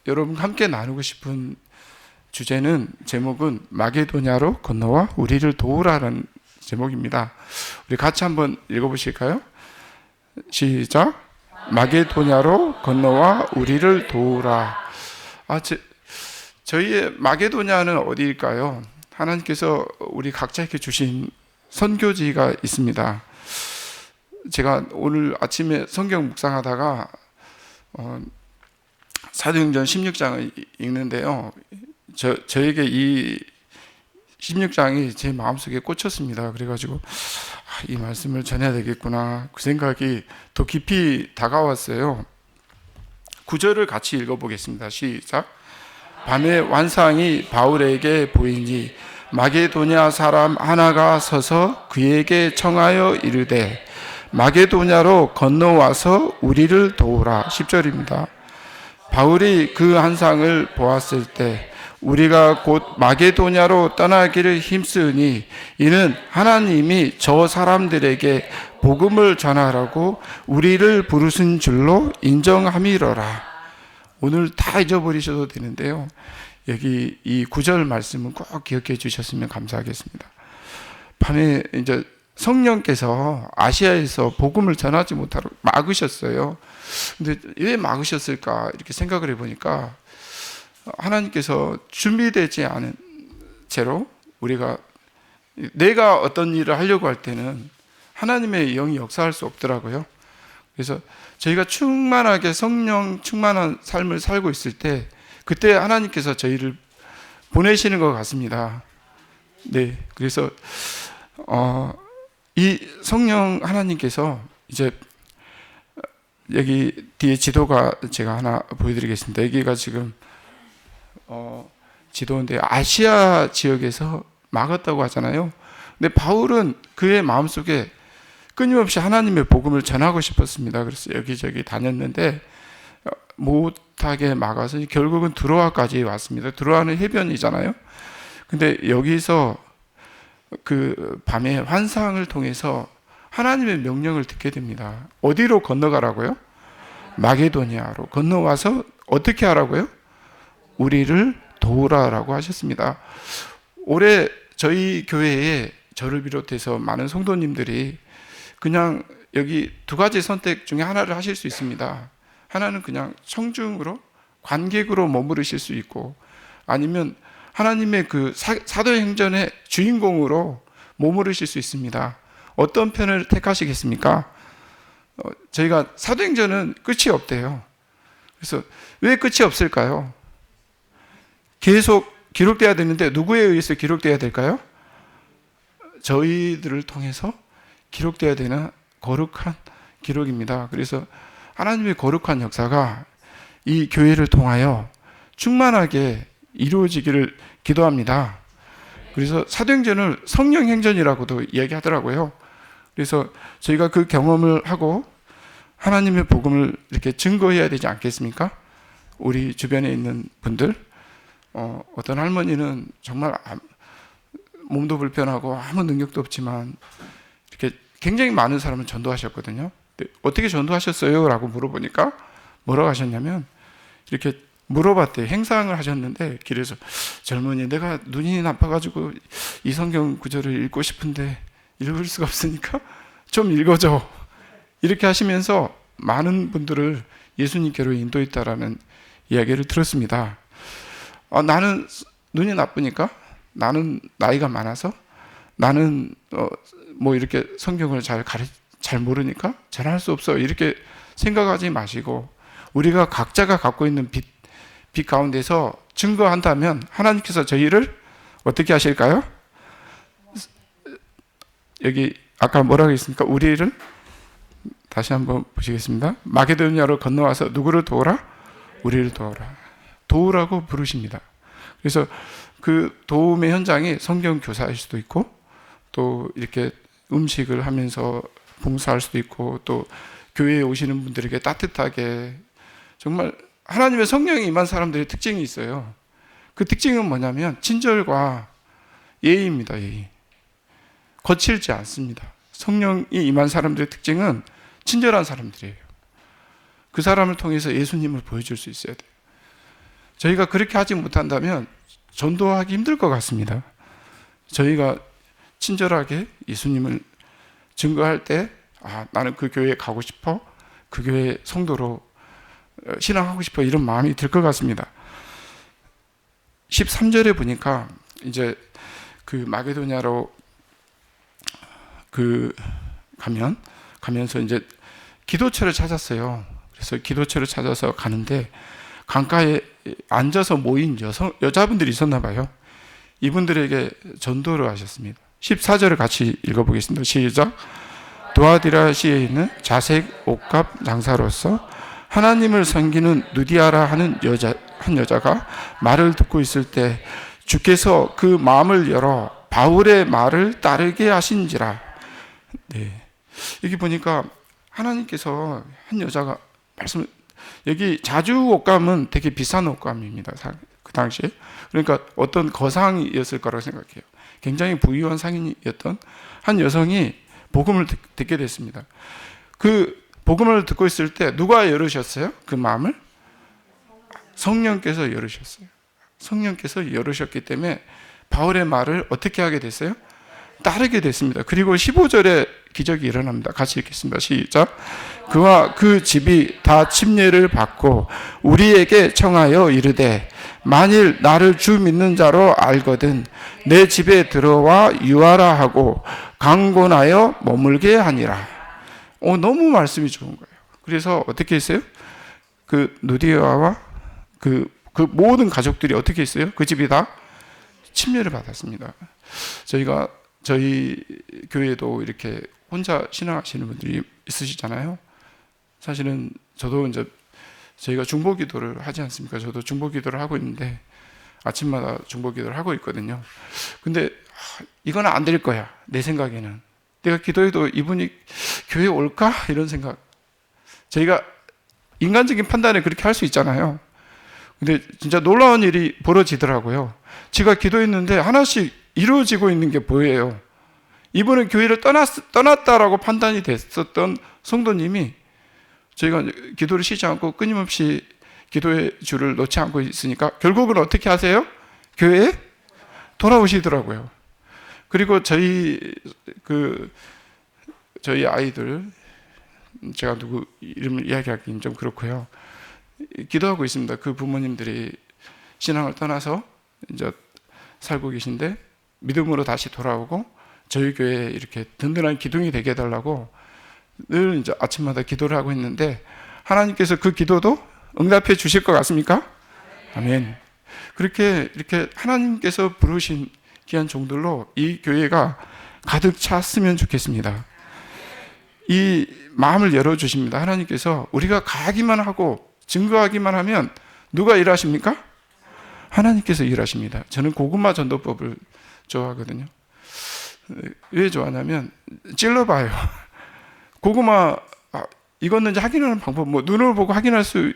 여러분 함께 나누고 싶은 주제는 제목은 마게도냐로 건너와 우리를 도우라는 제목입니다. 우리 같이 한번 읽어보실까요? 시작. 마게도냐로 건너와 우리를 도우라. 저희의 마게도냐는 어디일까요? 하나님께서 우리 각자에게 주신 선교지가 있습니다. 제가 오늘 아침에 성경 묵상하다가 사도행전 16장을 읽는데요. 저에게 이 16장이 제 마음속에 꽂혔습니다. 그래가지고 이 말씀을 전해야 되겠구나, 그 생각이 더 깊이 다가왔어요. 9절을 같이 읽어보겠습니다. 시작. 밤에 환상이 바울에게 보이니 마게도냐 사람 하나가 서서 그에게 청하여 이르되 마게도냐로 건너와서 우리를 도우라. 10절입니다. 바울이 그 환상을 보았을 때 우리가 곧 마게도냐로 떠나기를 힘쓰니 이는 하나님이 저 사람들에게 복음을 전하라고 우리를 부르신 줄로 인정함이로라. 오늘 다 잊어버리셔도 되는데요, 여기 이 9절 말씀은 꼭 기억해 주셨으면 감사하겠습니다. 밤에 이제 성령께서 아시아에서 복음을 전하지 못하도록 막으셨어요. 근데 왜 막으셨을까 이렇게 생각을 해보니까 하나님께서 준비되지 않은 채로 내가 어떤 일을 하려고 할 때는 하나님의 영이 역사할 수 없더라고요. 그래서 저희가 충만하게 성령 충만한 삶을 살고 있을 때 그때 하나님께서 저희를 보내시는 것 같습니다. 네, 그래서 이 성령 하나님께서 이제 여기 뒤에 지도가 제가 하나 보여드리겠습니다. 여기가 지금 지도인데 아시아 지역에서 막았다고 하잖아요. 근데 바울은 그의 마음속에 끊임없이 하나님의 복음을 전하고 싶었습니다. 그래서 여기저기 다녔는데 못하게 막아서 결국은 드로아까지 왔습니다. 드로아는 해변이잖아요. 근데 여기서 그 밤에 환상을 통해서 하나님의 명령을 듣게 됩니다. 어디로 건너가라고요? 마게도니아로 건너와서 어떻게 하라고요? 우리를 도우라라고 하셨습니다. 올해 저희 교회에 저를 비롯해서 많은 성도님들이 그냥 여기 두 가지 선택 중에 하나를 하실 수 있습니다. 하나는 그냥 청중으로 관객으로 머무르실 수 있고, 아니면 하나님의 그 사도행전의 주인공으로 머무르실 수 있습니다. 어떤 편을 택하시겠습니까? 저희가 사도행전은 끝이 없대요. 그래서 왜 끝이 없을까요? 계속 기록돼야 되는데 누구에 의해서 기록돼야 될까요? 저희들을 통해서 기록돼야 되는 거룩한 기록입니다. 그래서 하나님의 거룩한 역사가 이 교회를 통하여 충만하게 이루어지기를 기도합니다. 그래서 사도행전을 성령행전이라고도 이야기하더라고요. 그래서 저희가 그 경험을 하고 하나님의 복음을 이렇게 증거해야 되지 않겠습니까? 우리 주변에 있는 분들, 어떤 할머니는 정말 몸도 불편하고 아무 능력도 없지만 이렇게 굉장히 많은 사람을 전도하셨거든요. 어떻게 전도하셨어요? 라고 물어보니까 뭐라고 하셨냐면, 이렇게 물어봤대요. 행상을 하셨는데 길에서, 젊은이, 내가 눈이 나빠가지고 이 성경 구절을 읽고 싶은데 읽을 수가 없으니까 좀 읽어줘, 이렇게 하시면서 많은 분들을 예수님께로 인도했다라는 이야기를 들었습니다. 나는 눈이 나쁘니까, 나는 나이가 많아서, 나는 뭐 이렇게 성경을 잘 모르니까 전할 수 없어, 이렇게 생각하지 마시고 우리가 각자가 갖고 있는 빛 가운데서 증거한다면 하나님께서 저희를 어떻게 하실까요? 여기 아까 뭐라고 했습니까? 우리를 다시 한번 보시겠습니다. 마게도냐로 건너와서 누구를 도우라? 우리를 도우라. 도우라고 부르십니다. 그래서 그 도움의 현장이 성경 교사일 수도 있고, 또 이렇게 음식을 하면서 봉사할 수도 있고, 또 교회에 오시는 분들에게 따뜻하게, 정말 하나님의 성령이 임한 사람들의 특징이 있어요. 그 특징은 뭐냐면 친절과 예의입니다. 예의. 거칠지 않습니다. 성령이 임한 사람들의 특징은 친절한 사람들이에요. 그 사람을 통해서 예수님을 보여줄 수 있어야 돼요. 저희가 그렇게 하지 못한다면 전도하기 힘들 것 같습니다. 저희가 친절하게 예수님을 증거할 때, 나는 그 교회에 가고 싶어, 그 교회 성도로 신앙하고 싶어, 이런 마음이 들 것 같습니다. 13절에 보니까 이제 그 마게도냐로 가면서 이제 기도처를 찾았어요. 그래서 기도처를 찾아서 가는데 강가에 앉아서 모인 여자분들이 있었나 봐요. 이분들에게 전도를 하셨습니다. 14절을 같이 읽어보겠습니다. 시작. 두아디라시에 있는 자색 옷값 장사로서 하나님을 섬기는 누디아라 하는 한 여자가 말을 듣고 있을 때 주께서 그 마음을 열어 바울의 말을 따르게 하신지라. 네. 여기 보니까 하나님께서 한 여자가 여기 자주 옷감은 되게 비싼 옷감입니다. 그 당시에. 그러니까 어떤 거상이었을 거라고 생각해요. 굉장히 부유한 상인이었던 한 여성이 복음을 듣게 됐습니다. 그 복음을 듣고 있을 때 누가 열으셨어요? 그 마음을? 성령께서 열으셨어요. 성령께서 열으셨기 때문에 바울의 말을 어떻게 하게 됐어요? 따르게 됐습니다. 그리고 15절에 기적이 일어납니다. 같이 읽겠습니다. 시작. 그와 그 집이 다 침례를 받고 우리에게 청하여 이르되 만일 나를 주 믿는 자로 알거든 내 집에 들어와 유하라 하고 강권하여 머물게 하니라. 너무 말씀이 좋은 거예요. 그래서 어떻게 했어요? 그 누디아와 그 모든 가족들이 어떻게 했어요? 그 집이 다 침례를 받았습니다. 저희 교회도 이렇게 혼자 신앙하시는 분들이 있으시잖아요. 사실은 저도 이제 저희가 중보 기도를 하지 않습니까? 저도 중보 기도를 하고 있는데 아침마다 중보 기도를 하고 있거든요. 근데 이건 안 될 거야. 내 생각에는. 내가 기도해도 이분이 교회에 올까? 이런 생각. 저희가 인간적인 판단에 그렇게 할 수 있잖아요. 근데 진짜 놀라운 일이 벌어지더라고요. 제가 기도했는데 하나씩 이루어지고 있는 게 보여요. 이분은 교회를 떠났다라고 판단이 됐었던 성도님이 저희가 기도를 쉬지 않고 끊임없이 기도의 줄을 놓지 않고 있으니까 결국은 어떻게 하세요? 교회에 돌아오시더라고요. 그리고 저희 아이들, 제가 누구 이름을 이야기하기는 좀 그렇고요. 기도하고 있습니다. 그 부모님들이 신앙을 떠나서 이제 살고 계신데 믿음으로 다시 돌아오고 저희 교회에 이렇게 든든한 기둥이 되게 해달라고 늘 이제 아침마다 기도를 하고 있는데 하나님께서 그 기도도 응답해 주실 것 같습니까? 아멘. 그렇게 이렇게 하나님께서 부르신 귀한 종들로 이 교회가 가득 찼으면 좋겠습니다. 이 마음을 열어주십니다. 하나님께서 우리가 가기만 하고 증거하기만 하면 누가 일하십니까? 하나님께서 일하십니다. 저는 고구마 전도법을 좋아하거든요. 왜 좋아하냐면 찔러봐요. 고구마 익었는지 확인하는 방법, 눈을 보고 확인할 수,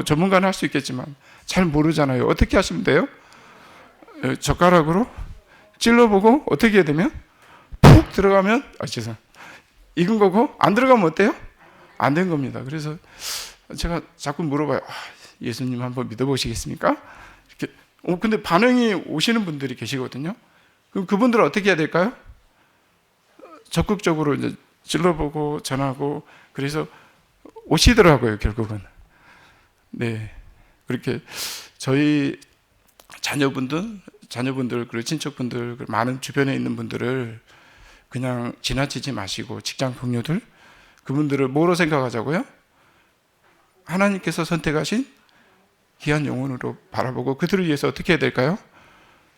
전문가는 할 수 있겠지만 잘 모르잖아요. 어떻게 하시면 돼요? 젓가락으로 찔러보고 어떻게 해야 되면 푹 들어가면 익은 거고 안 들어가면 어때요? 안 된 겁니다. 그래서 제가 자꾸 물어봐요. 예수님 한번 믿어보시겠습니까? 이렇게. 근데 반응이 오시는 분들이 계시거든요. 그럼 그분들은 어떻게 해야 될까요? 적극적으로 이제 찔러보고 전하고 그래서 오시더라고요, 결국은. 네. 그렇게 저희 자녀분들, 그리고 친척분들, 많은 주변에 있는 분들을 그냥 지나치지 마시고 직장 동료들, 그분들을 뭐로 생각하자고요? 하나님께서 선택하신 귀한 영혼으로 바라보고 그들을 위해서 어떻게 해야 될까요?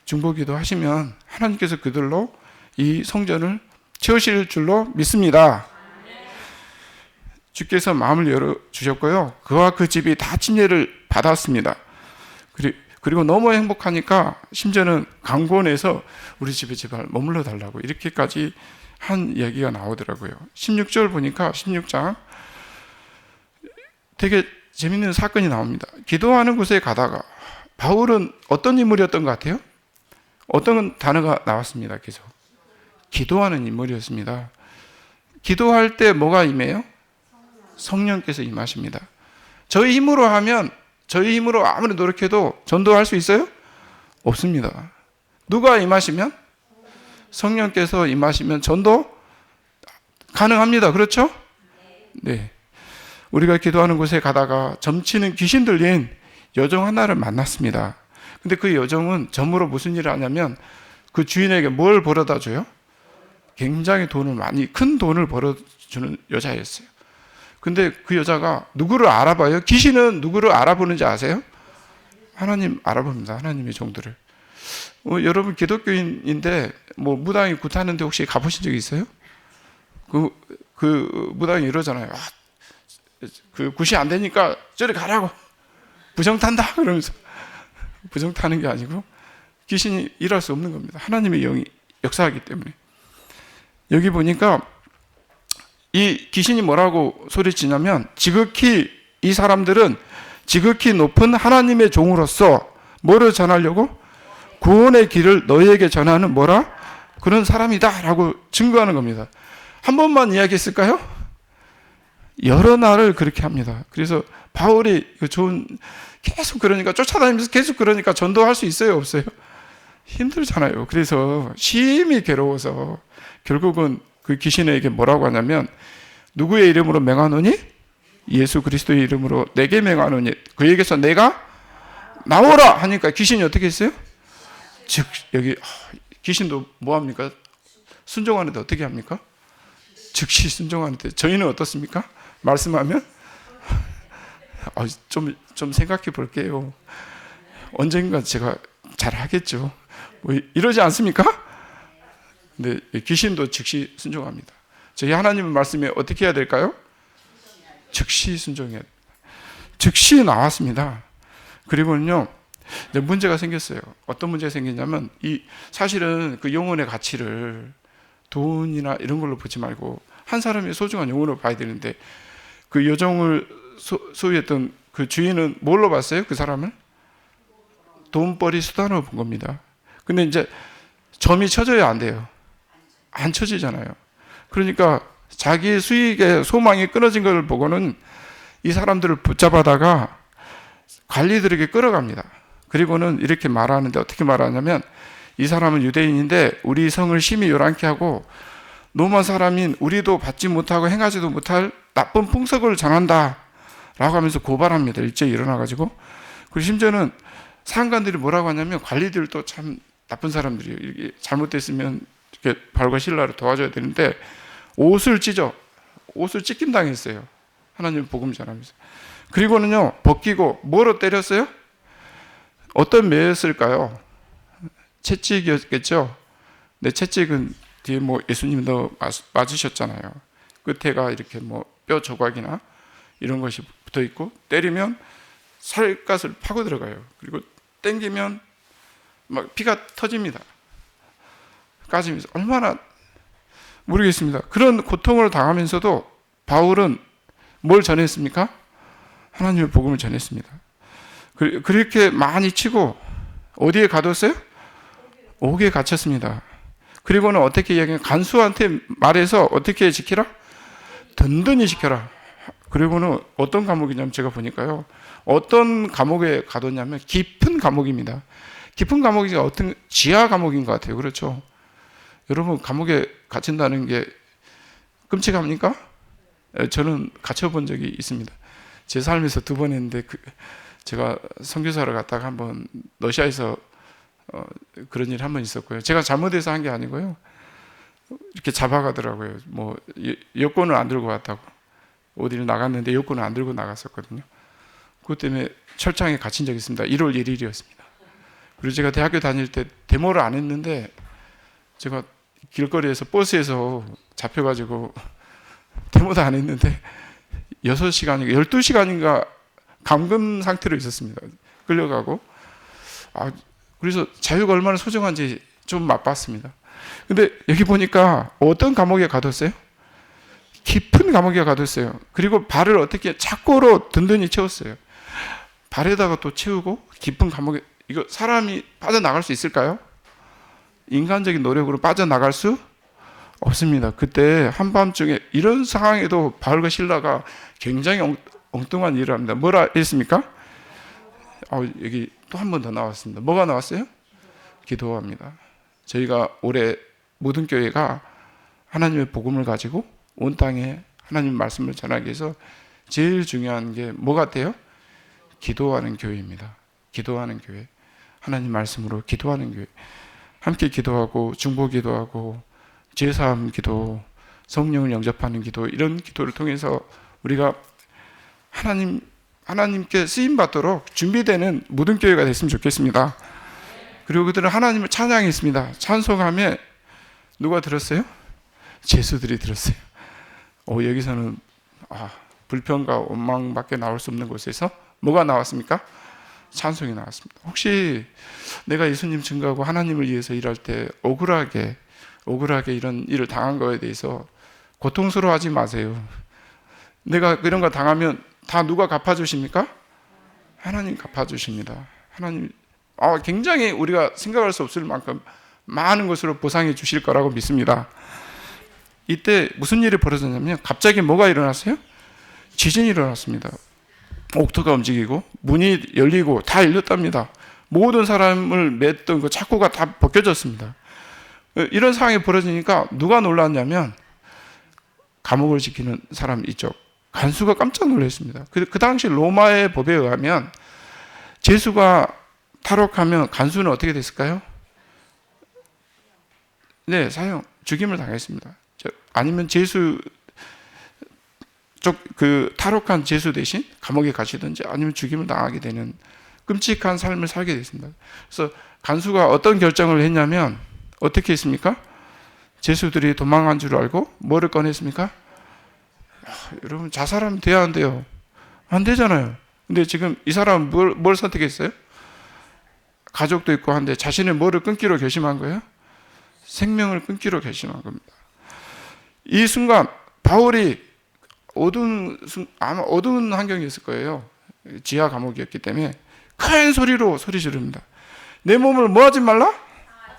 중보기도 하시면 하나님께서 그들로 이 성전을 채우실 줄로 믿습니다. 주께서 마음을 열어주셨고요. 그와 그 집이 다 침례를 받았습니다. 그리고 너무 행복하니까 심지어는 강권해서 우리 집에 제발 머물러 달라고 이렇게까지 한 이야기가 나오더라고요. 16절 보니까 16장 되게 재밌는 사건이 나옵니다. 기도하는 곳에 가다가 바울은 어떤 인물이었던 것 같아요? 어떤 단어가 나왔습니다. 계속 기도하는 인물이었습니다. 기도할 때 뭐가 임해요? 성령께서 임하십니다. 저희 힘으로 하면 저희 힘으로 아무리 노력해도 전도할 수 있어요? 없습니다. 누가 임하시면? 성령께서 임하시면 전도 가능합니다. 그렇죠? 네. 우리가 기도하는 곳에 가다가 점치는 귀신 들린 여종 하나를 만났습니다. 근데 그 여종은 점으로 무슨 일을 하냐면 그 주인에게 뭘 벌어다 줘요? 굉장히 큰 돈을 벌어주는 여자였어요. 근데 그 여자가 누구를 알아봐요? 귀신은 누구를 알아보는지 아세요? 하나님 알아봅니다. 하나님의 종들을. 여러분 기독교인인데 뭐 무당이 굿하는데 혹시 가보신 적 있어요? 그 무당이 이러잖아요. 그 굿이 안 되니까 저리 가라고. 부정 탄다 그러면서. 부정 타는 게 아니고 귀신이 일할 수 없는 겁니다. 하나님의 영이 역사하기 때문에. 여기 보니까 이 귀신이 뭐라고 소리치냐면 지극히 이 사람들은 지극히 높은 하나님의 종으로서 뭐를 전하려고? 구원의 길을 너희에게 전하는 뭐라? 그런 사람이다 라고 증거하는 겁니다. 한 번만 이야기했을까요? 여러 날을 그렇게 합니다. 그래서 바울이 계속 그러니까 쫓아다니면서 계속 그러니까 전도할 수 있어요? 없어요? 힘들잖아요. 그래서 심히 괴로워서 결국은 그 귀신에게 뭐라고 하냐면 누구의 이름으로 맹하노니? 예수 그리스도의 이름으로 내게 맹하노니? 그에게서 내가 나오라 하니까 귀신이 어떻게 했어요? 즉 여기 귀신도 뭐합니까? 순종하는데 어떻게 합니까? 즉시 순종하는데 저희는 어떻습니까? 말씀하면 좀 생각해 볼게요. 언젠가 제가 잘 하겠죠. 뭐 이러지 않습니까? 근데 귀신도 즉시 순종합니다. 저희 하나님의 말씀에 어떻게 해야 될까요? 즉시 순종해야 돼요. 즉시 나왔습니다. 그리고는요, 문제가 생겼어요. 어떤 문제가 생기냐면, 사실은 그 영혼의 가치를 돈이나 이런 걸로 보지 말고, 한 사람의 소중한 영혼으로 봐야 되는데, 그 여종을 소유했던 그 주인은 뭘로 봤어요? 그 사람을? 돈벌이 수단으로 본 겁니다. 근데 이제 점이 쳐져야 안 돼요. 안 쳐지잖아요. 그러니까 자기 수익의 소망이 끊어진 걸 보고는 이 사람들을 붙잡아다가 관리들에게 끌어갑니다. 그리고는 이렇게 말하는데 어떻게 말하냐면 이 사람은 유대인인데 우리 성을 심히 요란케 하고 노마 사람인 우리도 받지 못하고 행하지도 못할 나쁜 풍속을 전한다 라고 하면서 고발합니다. 일제히 일어나가지고. 그리고 심지어는 상관들이 뭐라고 하냐면 관리들도 참 나쁜 사람들이에요. 이게 잘못됐으면 이렇게 발과 신라를 도와줘야 되는데 옷을 찢김 당했어요. 하나님 복음 전하면서. 그리고는요 벗기고 뭐로 때렸어요? 어떤 매였을까요? 채찍이었겠죠. 네, 채찍은 뒤에 뭐 예수님도 맞으셨잖아요. 끝에가 이렇게 뭐 뼈 조각이나 이런 것이 붙어 있고 때리면 살갗을 파고 들어가요. 그리고 땡기면 막 피가 터집니다. 까지면서 얼마나 모르겠습니다. 그런 고통을 당하면서도 바울은 뭘 전했습니까? 하나님의 복음을 전했습니다. 그렇게 많이 치고 어디에 가뒀어요? 옥에 갇혔습니다. 그리고는 어떻게 이야기해요? 간수한테 말해서 어떻게 지키라? 든든히 지켜라. 그리고는 어떤 감옥이냐면 제가 보니까요. 어떤 감옥에 가뒀냐면 깊은 감옥입니다. 깊은 감옥이 어떤 지하 감옥인 것 같아요. 그렇죠? 여러분 감옥에 갇힌다는 게 끔찍합니까? 저는 갇혀본 적이 있습니다. 제 삶에서 2번 했는데 제가 선교사를 갔다가 한번 러시아에서 그런 일이 한 번 있었고요. 제가 잘못해서 한 게 아니고요. 이렇게 잡아가더라고요. 뭐 여권을 안 들고 왔다고. 어디를 나갔는데 여권을 안 들고 나갔었거든요. 그것 때문에 철장에 갇힌 적이 있습니다. 1월 1일이었습니다. 그리고 제가 대학교 다닐 때 데모를 안 했는데 제가 길거리에서 버스에서 잡혀가지고 데모도 안 했는데 6시간인가 12시간인가 감금 상태로 있었습니다. 끌려가고. 그래서 자유가 얼마나 소중한지 좀 맛봤습니다. 근데 여기 보니까 어떤 감옥에 가뒀어요? 깊은 감옥에 가뒀어요. 그리고 발을 어떻게 착고로 든든히 채웠어요. 발에다가 또 채우고 깊은 감옥에, 이거 사람이 빠져나갈 수 있을까요? 인간적인 노력으로 빠져나갈 수 없습니다. 그때 한밤중에 이런 상황에도 바울과 실라가 굉장히 엉뚱한 일을 합니다. 뭐라 했습니까? 여기 또 한 번 더 나왔습니다. 뭐가 나왔어요? 기도합니다. 저희가 올해 모든 교회가 하나님의 복음을 가지고 온 땅에 하나님 말씀을 전하기 위해서 제일 중요한 게 뭐 같아요? 기도하는 교회입니다. 기도하는 교회. 하나님 말씀으로 기도하는 교회. 함께 기도하고 중보 기도하고 제사함 기도, 성령을 영접하는 기도, 이런 기도를 통해서 우리가 하나님께 쓰임 받도록 준비되는 모든 교회가 됐으면 좋겠습니다. 그리고 그들은 하나님을 찬양했습니다. 찬송함에 누가 들었어요? 제수들이 들었어요. 여기서는 불평과 원망밖에 나올 수 없는 곳에서 뭐가 나왔습니까? 찬송이 나왔습니다. 혹시 내가 예수님 증거하고 하나님을 위해서 일할 때 억울하게 이런 일을 당한 거에 대해서 고통스러워하지 마세요. 내가 그런 거 당하면 다 누가 갚아주십니까? 하나님 갚아주십니다. 하나님 굉장히 우리가 생각할 수 없을 만큼 많은 것으로 보상해 주실 거라고 믿습니다. 이때 무슨 일이 벌어졌냐면 갑자기 뭐가 일어났어요? 지진이 일어났습니다. 옥토가 움직이고 문이 열리고 다 열렸답니다. 모든 사람을 맸던 그 착고가 다 벗겨졌습니다. 이런 상황이 벌어지니까 누가 놀랐냐면 감옥을 지키는 사람 이쪽 간수가 깜짝 놀랐습니다. 그 당시 로마의 법에 의하면 제수가 탈옥하면 간수는 어떻게 됐을까요? 네, 죽임을 당했습니다. 아니면 제수 그 탈옥한 제수 대신 감옥에 가시든지 아니면 죽임을 당하게 되는 끔찍한 삶을 살게 됐습니다. 그래서 간수가 어떤 결정을 했냐면 어떻게 했습니까? 제수들이 도망간 줄 알고 뭐를 꺼냈습니까? 여러분 자살하면 돼야 안 돼요? 안 되잖아요. 근데 지금 이 사람은 뭘 선택했어요? 가족도 있고 한데 자신의 뭐를 끊기로 결심한 거예요? 생명을 끊기로 결심한 겁니다. 이 순간 바울이 아마 어두운 환경이었을 거예요. 지하 감옥이었기 때문에 큰 소리로 소리 지릅니다. 내 몸을 뭐 하지 말라?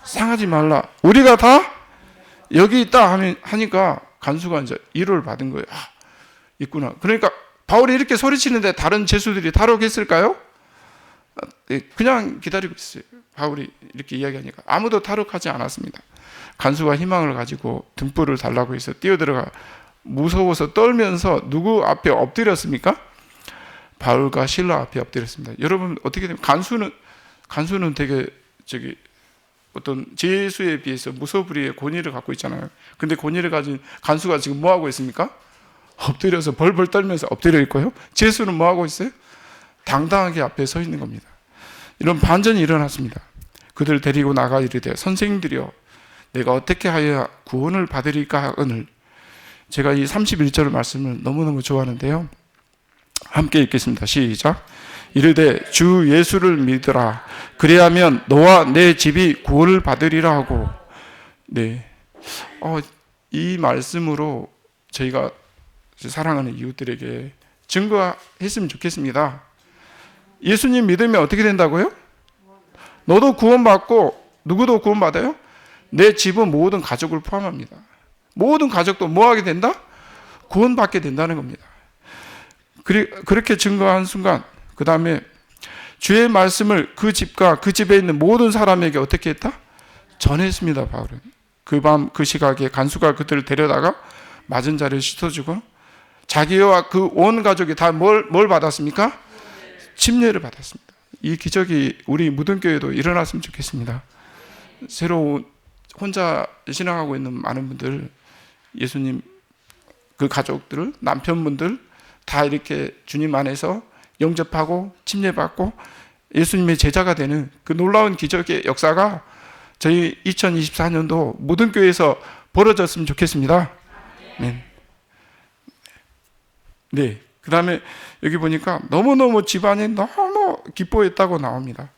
상하지 말라. 우리가 다 여기 있다 하니까 간수가 이제 위로를 받은 거예요. 있구나. 그러니까 바울이 이렇게 소리치는데 다른 제수들이 탈옥했을까요? 그냥 기다리고 있어요. 바울이 이렇게 이야기하니까 아무도 탈옥하지 않았습니다. 간수가 희망을 가지고 등불을 달라고 해서 뛰어들어가 무서워서 떨면서 누구 앞에 엎드렸습니까? 바울과 실라 앞에 엎드렸습니다. 여러분 어떻게 되면 간수는 되게 어떤 제수에 비해서 무소불위의 권위를 갖고 있잖아요. 근데 권위를 가진 간수가 지금 뭐 하고 있습니까? 엎드려서 벌벌 떨면서 엎드려 있고요. 제수는 뭐 하고 있어요? 당당하게 앞에 서 있는 겁니다. 이런 반전이 일어났습니다. 그들 데리고 나가 이르되 선생님들이여 내가 어떻게 하여야 구원을 받으리까 하거늘. 제가 이 31절 말씀을 너무너무 좋아하는데요. 함께 읽겠습니다. 시작. 이르되 주 예수를 믿으라. 그래야면 너와 내 집이 구원을 받으리라 하고. 네. 이 말씀으로 저희가 사랑하는 이웃들에게 증거했으면 좋겠습니다. 예수님 믿으면 어떻게 된다고요? 너도 구원받고 누구도 구원받아요? 내 집은 모든 가족을 포함합니다. 모든 가족도 뭐 하게 된다? 구원받게 된다는 겁니다. 그렇게 증거한 순간 그 다음에 주의 말씀을 그 집과 그 집에 있는 모든 사람에게 어떻게 했다? 전했습니다. 바울은 그 밤 그 시각에 간수가 그들을 데려다가 맞은 자를 씻어주고 자기와 그 온 가족이 다 뭘 받았습니까? 침례를 받았습니다. 이 기적이 우리 무등교회도 일어났으면 좋겠습니다. 새로 혼자 신앙하고 있는 많은 분들, 예수님 그 가족들을, 남편분들 다 이렇게 주님 안에서 영접하고 침례받고 예수님의 제자가 되는 그 놀라운 기적의 역사가 저희 2024년도 모든 교회에서 벌어졌으면 좋겠습니다. 네. 그 다음에 여기 보니까 너무너무 집안이 너무 기뻐했다고 나옵니다.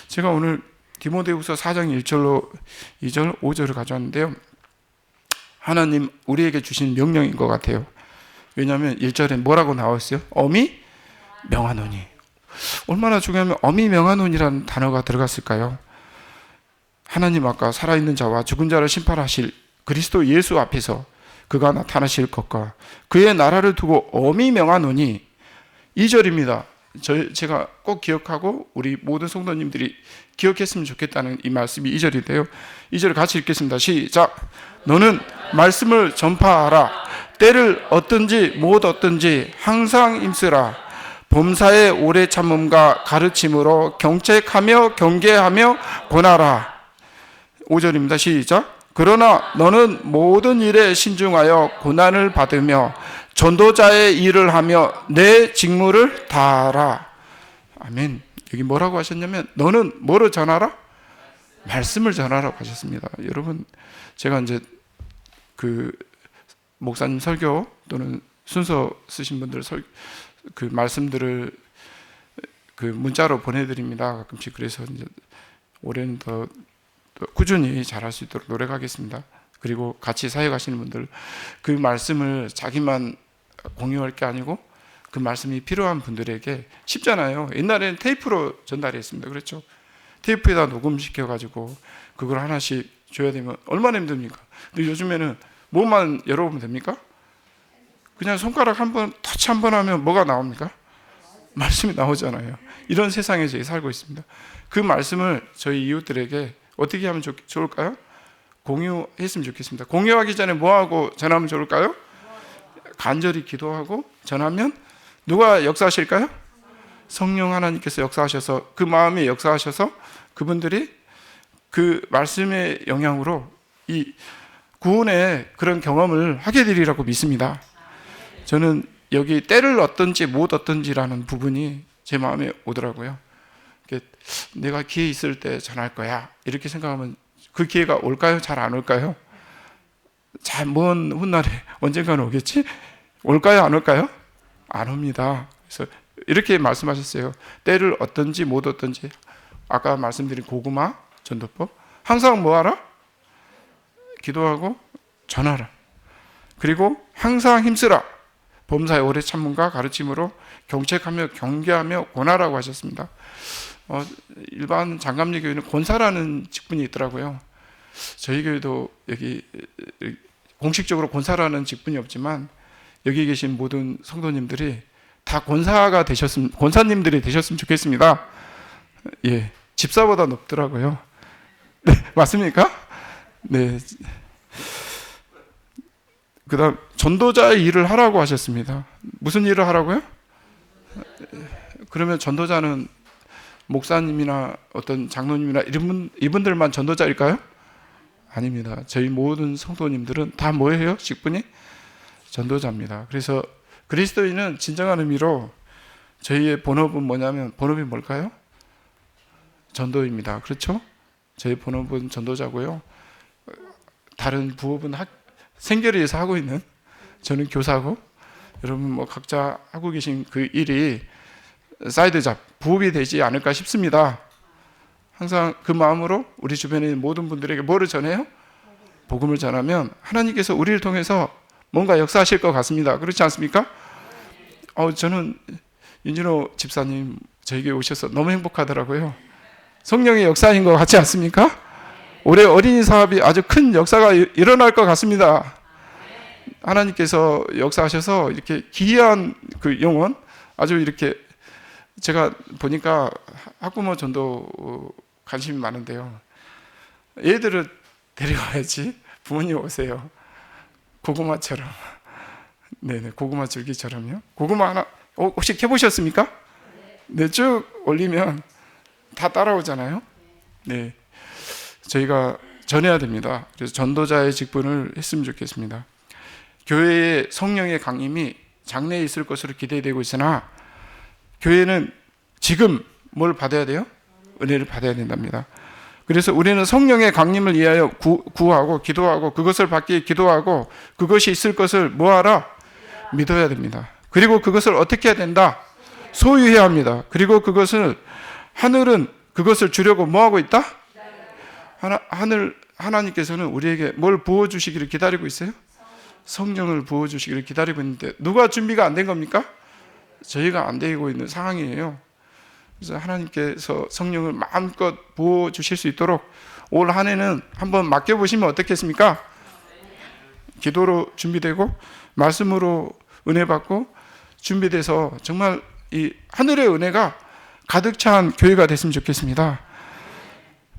제가 오늘 디모데후서 4장 1절로 2절, 5절을 가져왔는데요. 하나님 우리에게 주신 명령인 것 같아요. 왜냐하면 1절에 뭐라고 나왔어요? 어미 명하노니. 얼마나 중요하면 어미 명하노니라는 단어가 들어갔을까요? 하나님 아까 살아있는 자와 죽은 자를 심판하실 그리스도 예수 앞에서 그가 나타나실 것과 그의 나라를 두고 어미 명하노니. 2절입니다. 제가 꼭 기억하고 우리 모든 성도님들이 기억했으면 좋겠다는 이 말씀이 2절인데요. 2절 같이 읽겠습니다. 시작. 너는 말씀을 전파하라. 때를 얻든지 못 얻든지 항상 힘쓰라. 범사의 오래 참음과 가르침으로 경책하며 경계하며 권하라. 5절입니다. 시작. 그러나 너는 모든 일에 신중하여 고난을 받으며 전도자의 일을 하며 내 직무를 다하라. 아멘. 여기 뭐라고 하셨냐면 너는 뭐를 전하라? 말씀을 전하라고 하셨습니다. 여러분, 제가 이제 그 목사님 설교 또는 순서 쓰신 분들 그 말씀들을 그 문자로 보내드립니다. 가끔씩. 그래서 이제 올해는 더 꾸준히 잘할 수 있도록 노력하겠습니다. 그리고 같이 사역하시는 분들 그 말씀을 자기만 공유할 게 아니고 그 말씀이 필요한 분들에게 쉽잖아요. 옛날에는 테이프로 전달했습니다. 그렇죠? 테이프에다 녹음시켜가지고 그걸 하나씩 줘야 되면 얼마나 힘듭니까? 근데 요즘에는 뭐만 열어보면 됩니까? 그냥 손가락 한번 터치 한번 하면 뭐가 나옵니까? 말씀이 나오잖아요. 이런 세상에 저희 살고 있습니다. 그 말씀을 저희 이웃들에게 어떻게 하면 좋을까요? 공유했으면 좋겠습니다. 공유하기 전에 뭐하고 전하면 좋을까요? 간절히 기도하고 전하면 누가 역사하실까요? 성령 하나님께서 역사하셔서 그 마음에 역사하셔서 그분들이 그 말씀의 영향으로 이 구원의 그런 경험을 하게 되리라고 믿습니다. 저는 여기 때를 얻든지 못 얻든지라는 부분이 제 마음에 오더라고요. 내가 기회 있을 때 전할 거야 이렇게 생각하면 그 기회가 올까요? 잘 안 올까요? 잘 먼 훗날에 언젠가는 오겠지? 올까요? 안 올까요? 안 옵니다. 그래서 이렇게 말씀하셨어요. 때를 얻든지 못 얻든지. 아까 말씀드린 고구마 전도법. 항상 뭐하라? 기도하고 전하라. 그리고 항상 힘쓰라. 범사의 오래 참음과 가르침으로 경책하며 경계하며 권하라고 하셨습니다. 일반 장감리 교회는 권사라는 직분이 있더라고요. 저희 교회도 여기 공식적으로 권사라는 직분이 없지만 여기 계신 모든 성도님들이 다 권사님들이 되셨으면 좋겠습니다. 예, 집사보다 높더라고요. 네, 맞습니까? 네. 그다음 전도자의 일을 하라고 하셨습니다. 무슨 일을 하라고요? 그러면 전도자는 목사님이나 어떤 장로님이나 이분들만 전도자일까요? 아닙니다. 저희 모든 성도님들은 다 뭐예요? 직분이? 전도자입니다. 그래서 그리스도인은 진정한 의미로 저희의 본업은 뭐냐면 본업이 뭘까요? 전도입니다. 그렇죠? 저희 본업은 전도자고요. 다른 부업은 생계를 위해서 하고 있는 저는 교사고 여러분 뭐 각자 하고 계신 그 일이 사이드 잡, 부업이 되지 않을까 싶습니다. 항상 그 마음으로 우리 주변에 있는 모든 분들에게 뭐를 전해요? 복음을 전하면 하나님께서 우리를 통해서 뭔가 역사하실 것 같습니다. 그렇지 않습니까? 저는 윤진호 집사님 저에게 오셔서 너무 행복하더라고요. 성령의 역사인 것 같지 않습니까? 올해 어린이 사업이 아주 큰 역사가 일어날 것 같습니다. 하나님께서 역사하셔서 이렇게 기이한 그 영혼, 아주 이렇게 제가 보니까 학부모 전도 관심이 많은데요. 얘들을 데려와야지. 부모님 오세요. 고구마처럼. 네네, 고구마 줄기처럼요. 고구마 하나, 혹시 캐보셨습니까? 네, 쭉 올리면 다 따라오잖아요. 네. 저희가 전해야 됩니다. 그래서 전도자의 직분을 했으면 좋겠습니다. 교회의 성령의 강림이 장래에 있을 것으로 기대되고 있으나 교회는 지금 뭘 받아야 돼요? 은혜를 받아야 된답니다. 그래서 우리는 성령의 강림을 위하여 구하고 기도하고 그것을 받기 기도하고 그것이 있을 것을 뭐하라? 믿어야 됩니다. 그리고 그것을 어떻게 해야 된다? 소유해야 합니다. 그리고 하늘은 그것을 주려고 뭐하고 있다? 하나님께서는 우리에게 뭘 부어주시기를 기다리고 있어요? 성령을 부어주시기를 기다리고 있는데 누가 준비가 안 된 겁니까? 저희가 안 되고 있는 상황이에요. 그래서 하나님께서 성령을 마음껏 부어주실 수 있도록 올 한 해는 한번 맡겨보시면 어떻겠습니까? 기도로 준비되고 말씀으로 은혜 받고 준비돼서 정말 이 하늘의 은혜가 가득 찬 교회가 됐으면 좋겠습니다.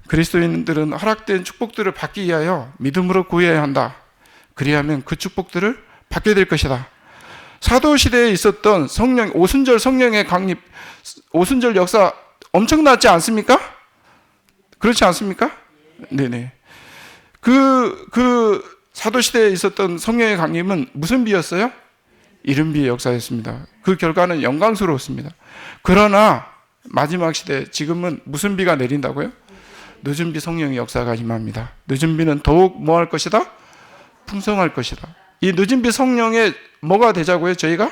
그리스도인들은 허락된 축복들을 받기 위하여 믿음으로 구해야 한다. 그리하면 그 축복들을 받게 될 것이다. 사도시대에 있었던 성령, 오순절 성령의 강립, 오순절 역사 엄청나지 않습니까? 그렇지 않습니까? 네네. 그 사도시대에 있었던 성령의 강림은 무슨 비였어요? 이른비의 역사였습니다. 그 결과는 영광스러웠습니다. 그러나 마지막 시대, 지금은 무슨 비가 내린다고요? 늦은 비 성령의 역사가 임합니다. 늦은 비는 더욱 뭐 할 것이다? 풍성할 것이다. 이 늦은 비 성령의 뭐가 되자고요? 저희가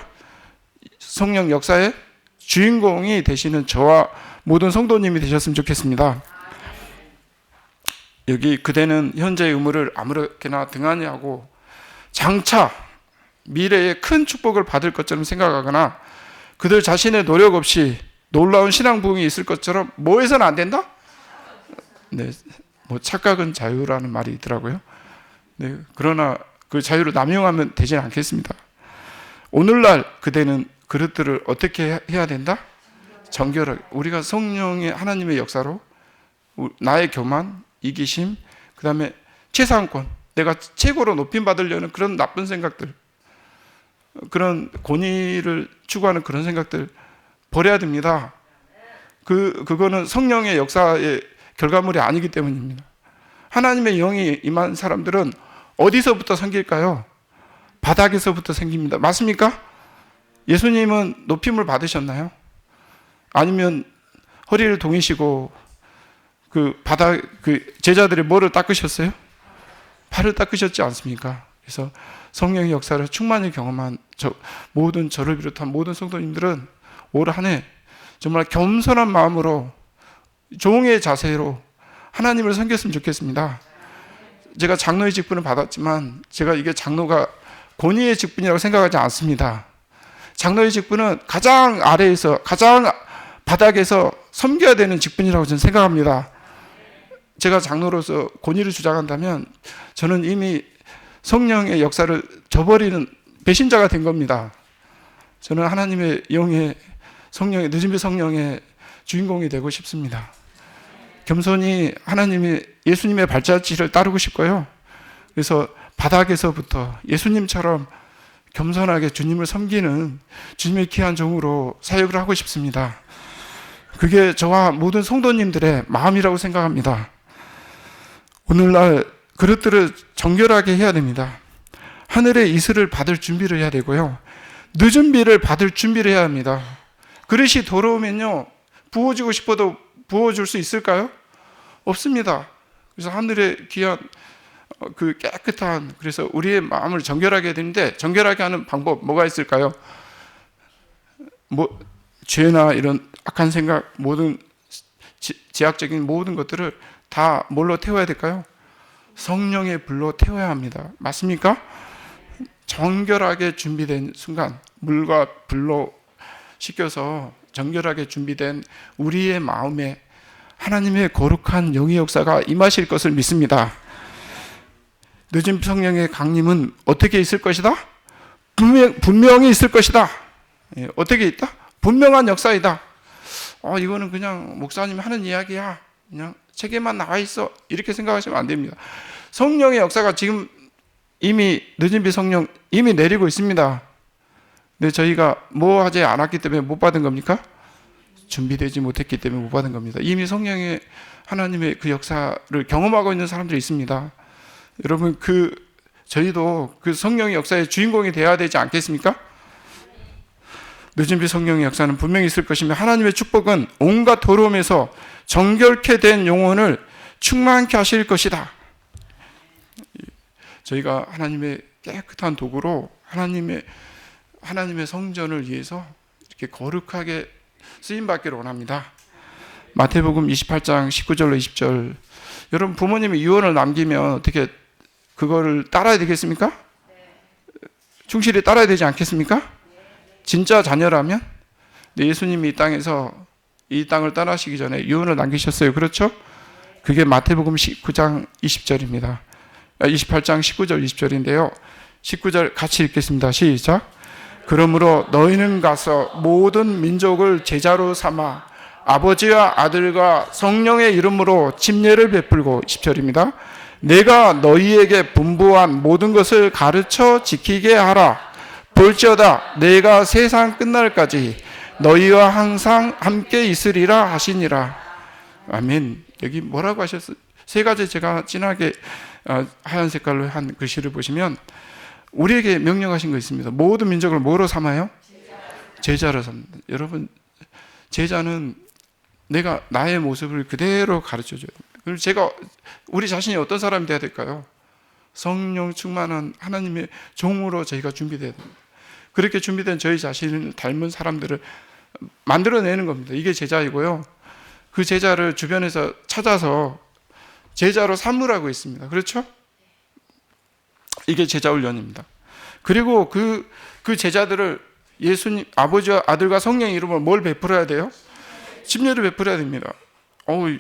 성령 역사의 주인공이 되시는 저와 모든 성도님이 되셨으면 좋겠습니다. 여기 그대는 현재의 의무를 아무렇게나 등한히 하고 장차 미래에 큰 축복을 받을 것처럼 생각하거나 그들 자신의 노력 없이 놀라운 신앙 부흥이 있을 것처럼 뭐 해서는 안 된다? 네, 뭐 착각은 자유라는 말이 있더라고요. 네, 그러나 그 자유를 남용하면 되지 않겠습니다. 오늘날 그대는 그릇들을 어떻게 해야 된다? 정결하게. 우리가 성령의 하나님의 역사로 나의 교만, 이기심, 그 다음에 최상권, 내가 최고로 높임 받으려는 그런 나쁜 생각들, 그런 권위를 추구하는 그런 생각들 버려야 됩니다. 그거는 성령의 역사의 결과물이 아니기 때문입니다. 하나님의 영이 임한 사람들은 어디서부터 생길까요? 바닥에서부터 생깁니다. 맞습니까? 예수님은 높임을 받으셨나요? 아니면 허리를 동이시고 그 제자들이 뭐를 닦으셨어요? 발을 닦으셨지 않습니까? 그래서 성령의 역사를 충만히 경험한 모든 저를 비롯한 모든 성도님들은 올 한 해 정말 겸손한 마음으로 종의 자세로 하나님을 섬겼으면 좋겠습니다. 제가 장로의 직분을 받았지만 제가 이게 장로가 권위의 직분이라고 생각하지 않습니다. 장로의 직분은 가장 아래에서 가장 바닥에서 섬겨야 되는 직분이라고 저는 생각합니다. 제가 장로로서 권위를 주장한다면 저는 이미 성령의 역사를 저버리는 배신자가 된 겁니다. 저는 하나님의 영의 성령의 늦은비 성령의 주인공이 되고 싶습니다. 겸손히 하나님의 예수님의 발자취를 따르고 싶고요. 그래서 바닥에서부터 예수님처럼 겸손하게 주님을 섬기는 주님의 귀한 종으로 사역을 하고 싶습니다. 그게 저와 모든 성도님들의 마음이라고 생각합니다. 오늘날 그릇들을 정결하게 해야 됩니다. 하늘의 이슬을 받을 준비를 해야 되고요. 늦은 비를 받을 준비를 해야 합니다. 그릇이 더러우면요, 부어지고 싶어도 부어줄 수 있을까요? 없습니다. 그래서 하늘의 귀한 그 깨끗한, 그래서 우리의 마음을 정결하게 해야 되는데 정결하게 하는 방법 뭐가 있을까요? 뭐 죄나 이런 악한 생각, 모든 제약적인 모든 것들을 다 뭘로 태워야 될까요? 성령의 불로 태워야 합니다. 맞습니까? 정결하게 준비된 순간 물과 불로 씻겨서 정결하게 준비된 우리의 마음에 하나님의 거룩한 영의 역사가 임하실 것을 믿습니다. 늦은 성령의 강림은 어떻게 있을 것이다? 분명히 있을 것이다. 어떻게 있다? 분명한 역사이다. 이거는 그냥 목사님이 하는 이야기야. 그냥 책에만 나와 있어. 이렇게 생각하시면 안 됩니다. 성령의 역사가 지금 이미 늦은 비 성령 이미 내리고 있습니다. 근데 저희가 뭐 하지 않았기 때문에 못 받은 겁니까? 준비되지 못했기 때문에 못 받은 겁니다. 이미 성령의 하나님의 그 역사를 경험하고 있는 사람들이 있습니다. 여러분, 저희도 그 성령의 역사의 주인공이 되어야 되지 않겠습니까? 늦은 비 성령의 역사는 분명히 있을 것이며 하나님의 축복은 온갖 더러움에서 정결케 된 영혼을 충만케 하실 것이다. 저희가 하나님의 깨끗한 도구로 하나님의 성전을 위해서 이렇게 거룩하게 쓰임받기를 원합니다. 마태복음 28장 19절로 20절. 여러분, 부모님이 유언을 남기면 어떻게 그거를 따라야 되겠습니까? 충실히 따라야 되지 않겠습니까? 진짜 자녀라면? 예수님이 이 땅을 떠나시기 전에 유언을 남기셨어요. 그렇죠? 그게 마태복음 19장 20절입니다. 28장 19절 20절인데요. 19절 같이 읽겠습니다. 시작. 그러므로 너희는 가서 모든 민족을 제자로 삼아 아버지와 아들과 성령의 이름으로 침례를 베풀고 10절입니다. 내가 너희에게 분부한 모든 것을 가르쳐 지키게 하라. 볼지어다 내가 세상 끝날까지 너희와 항상 함께 있으리라 하시니라. 아멘. 여기 뭐라고 하셨어요? 세 가지 제가 진하게 하얀 색깔로 한 글씨를 보시면 우리에게 명령하신 거 있습니다. 모든 민족을 뭐로 삼아요? 제자로 삼는다. 여러분, 제자는 내가 나의 모습을 그대로 가르쳐줘야 됩니다. 그럼 제가 우리 자신이 어떤 사람이 되어야 될까요? 성령 충만한 하나님의 종으로 저희가 준비되어야 됩니다. 그렇게 준비된 저희 자신을 닮은 사람들을 만들어내는 겁니다. 이게 제자이고요. 그 제자를 주변에서 찾아서 제자로 삼으라고 있습니다. 그렇죠? 이게 제자 훈련입니다. 그리고 그 제자들을 예수님, 아버지와 아들과 성령의 이름으로 뭘 베풀어야 돼요? 침례를 베풀어야 됩니다.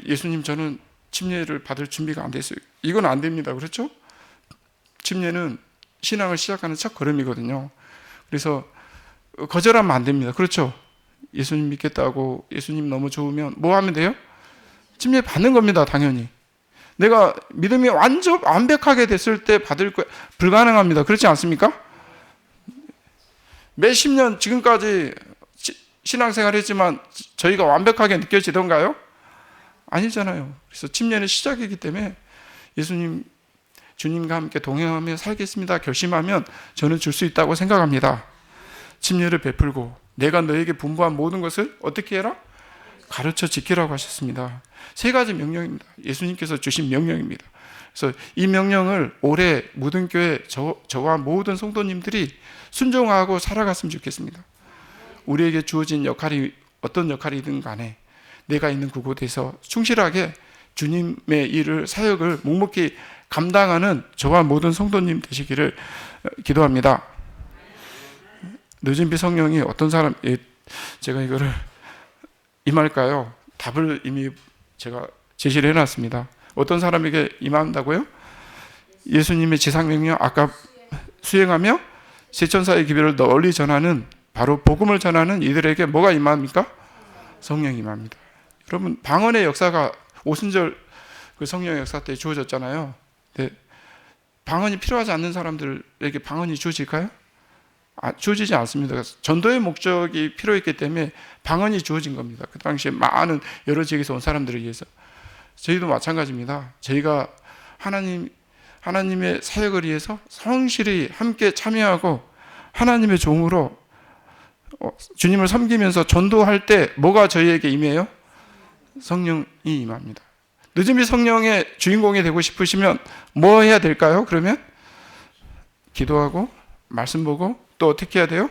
예수님, 저는 침례를 받을 준비가 안 됐어요. 이건 안 됩니다. 그렇죠? 침례는 신앙을 시작하는 첫 걸음이거든요. 그래서 거절하면 안 됩니다. 그렇죠? 예수님 믿겠다고 예수님 너무 좋으면 뭐 하면 돼요? 침례 받는 겁니다. 당연히. 내가 믿음이 완벽하게 됐을 때 받을 거 불가능합니다. 그렇지 않습니까? 몇십 년 지금까지 신앙생활을 했지만 저희가 완벽하게 느껴지던가요? 아니잖아요. 그래서 침례는 시작이기 때문에 예수님, 주님과 함께 동행하며 살겠습니다 결심하면 저는 줄 수 있다고 생각합니다. 침례를 베풀고 내가 너에게 분부한 모든 것을 어떻게 해라? 가르쳐 지키라고 하셨습니다. 세 가지 명령입니다. 예수님께서 주신 명령입니다. 그래서 이 명령을 올해 모든 교회 저와 모든 성도님들이 순종하고 살아갔으면 좋겠습니다. 우리에게 주어진 역할이 어떤 역할이든 간에 내가 있는 그곳에서 충실하게 주님의 일을, 사역을 묵묵히 감당하는 저와 모든 성도님 되시기를 기도합니다. 늦은 비 성령이 어떤 사람, 제가 이거를 임할까요? 답을 이미 제가 제시를 해놨습니다. 어떤 사람에게 임한다고요? 예수님의 지상명령 아까 수행하며 세천사의 기별을 널리 전하는, 바로 복음을 전하는 이들에게 뭐가 임합니까? 성령이 임합니다. 여러분, 방언의 역사가 오순절 그 성령의 역사 때 주어졌잖아요. 네. 방언이 필요하지 않는 사람들에게 방언이 주어질까요? 주어지지 않습니다. 전도의 목적이 필요했기 때문에 방언이 주어진 겁니다. 그 당시에 많은 여러 지역에서 온 사람들을 위해서. 저희도 마찬가지입니다. 저희가 하나님의 사역을 위해서 성실히 함께 참여하고 하나님의 종으로 주님을 섬기면서 전도할 때 뭐가 저희에게 임해요? 성령이 임합니다. 늦음이 성령의 주인공이 되고 싶으시면 뭐 해야 될까요? 그러면 기도하고 말씀 보고 또 어떻게 해야 돼요?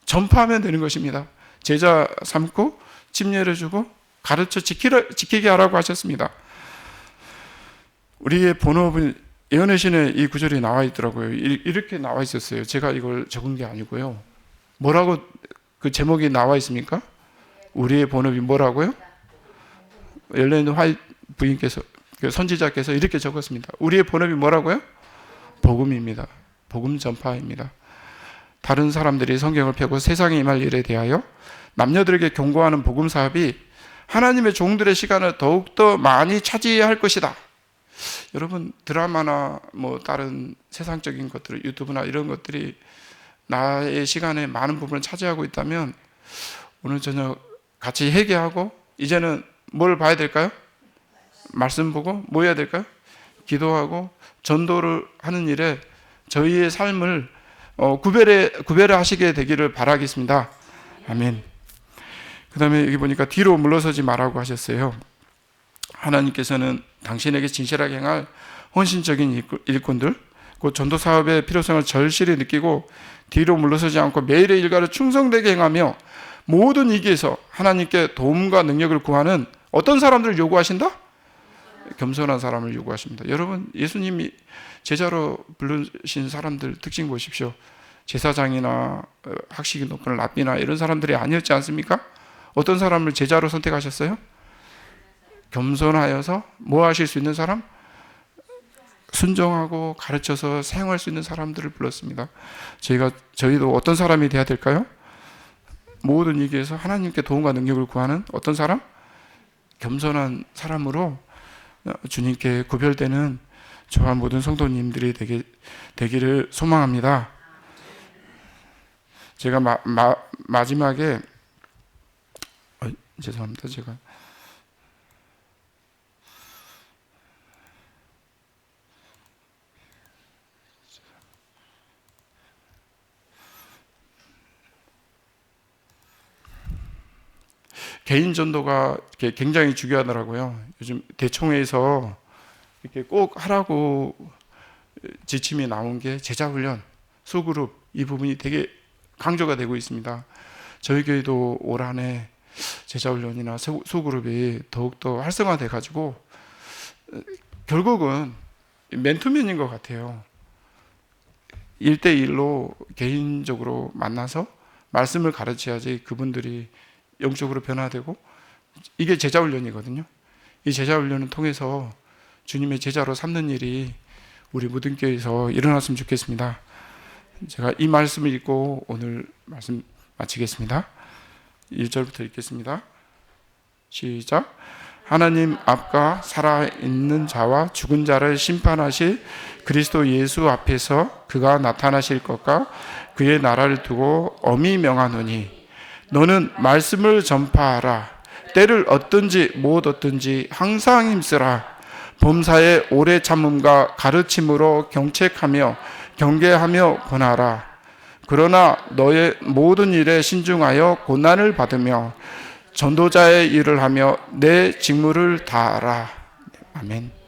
전파하면 되는 것입니다. 제자 삼고 침례를 주고 가르쳐 지키게 하라고 하셨습니다. 우리의 본업은 예언의 신에 이 구절이 나와 있더라고요. 이렇게 나와 있었어요. 제가 이걸 적은 게 아니고요. 뭐라고 그 제목이 나와 있습니까? 우리의 본업이 뭐라고요? 엘렌 화이트 부인께서, 선지자께서 이렇게 적었습니다. 우리의 본업이 뭐라고요? 복음입니다. 복음 전파입니다. 다른 사람들이 성경을 펴고 세상에 임할 일에 대하여 남녀들에게 경고하는 복음 사업이 하나님의 종들의 시간을 더욱더 많이 차지할 것이다. 여러분, 드라마나 뭐 다른 세상적인 것들, 유튜브나 이런 것들이 나의 시간에 많은 부분을 차지하고 있다면 오늘 저녁 같이 회개하고 이제는 뭘 봐야 될까요? 말씀 보고 뭐 해야 될까요? 기도하고 전도를 하는 일에 저희의 삶을 구별을 하시게 되기를 바라겠습니다. 아멘. 그 다음에 여기 보니까 뒤로 물러서지 말라고 하셨어요. 하나님께서는 당신에게 진실하게 행할 헌신적인 일꾼들, 그 전도 사업의 필요성을 절실히 느끼고 뒤로 물러서지 않고 매일의 일과를 충성되게 행하며 모든 위기에서 하나님께 도움과 능력을 구하는 어떤 사람들을 요구하신다? 겸손한 사람을 요구하십니다. 여러분, 예수님이 제자로 부르신 사람들 특징 보십시오. 제사장이나 학식이 높은 랍비나 이런 사람들이 아니었지 않습니까? 어떤 사람을 제자로 선택하셨어요? 겸손하여서 뭐 하실 수 있는 사람? 순종하고 가르쳐서 사용할 수 있는 사람들을 불렀습니다. 저희도 어떤 사람이 돼야 될까요? 모든 위기에서 하나님께 도움과 능력을 구하는 어떤 사람? 겸손한 사람으로 주님께 구별되는 저와 모든 성도님들이 되기를 소망합니다. 제가 마지막에 죄송합니다. 제가 개인 전도가 굉장히 중요하더라고요. 요즘 대총회에서 이렇게 꼭 하라고 지침이 나온 게 제자훈련, 소그룹 이 부분이 되게 강조가 되고 있습니다. 저희 교회도 올 한해 제자훈련이나 소그룹이 더욱더 활성화돼 가지고 결국은 맨투맨인 것 같아요. 1대1로 개인적으로 만나서 말씀을 가르쳐야지 그분들이 영적으로 변화되고, 이게 제자훈련이거든요. 이 제자훈련을 통해서 주님의 제자로 삼는 일이 우리 모든 교회에서 일어났으면 좋겠습니다. 제가 이 말씀을 읽고 오늘 말씀 마치겠습니다. 1절부터 읽겠습니다. 시작. 하나님 앞과 살아있는 자와 죽은 자를 심판하실 그리스도 예수 앞에서 그가 나타나실 것과 그의 나라를 두고 엄히 명하노니 너는 말씀을 전파하라. 때를 얻든지 못 얻든지 항상 힘쓰라. 범사에 오래 참음과 가르침으로 경책하며 경계하며 권하라. 그러나 너의 모든 일에 신중하여 고난을 받으며 전도자의 일을 하며 내 직무를 다하라. 아멘.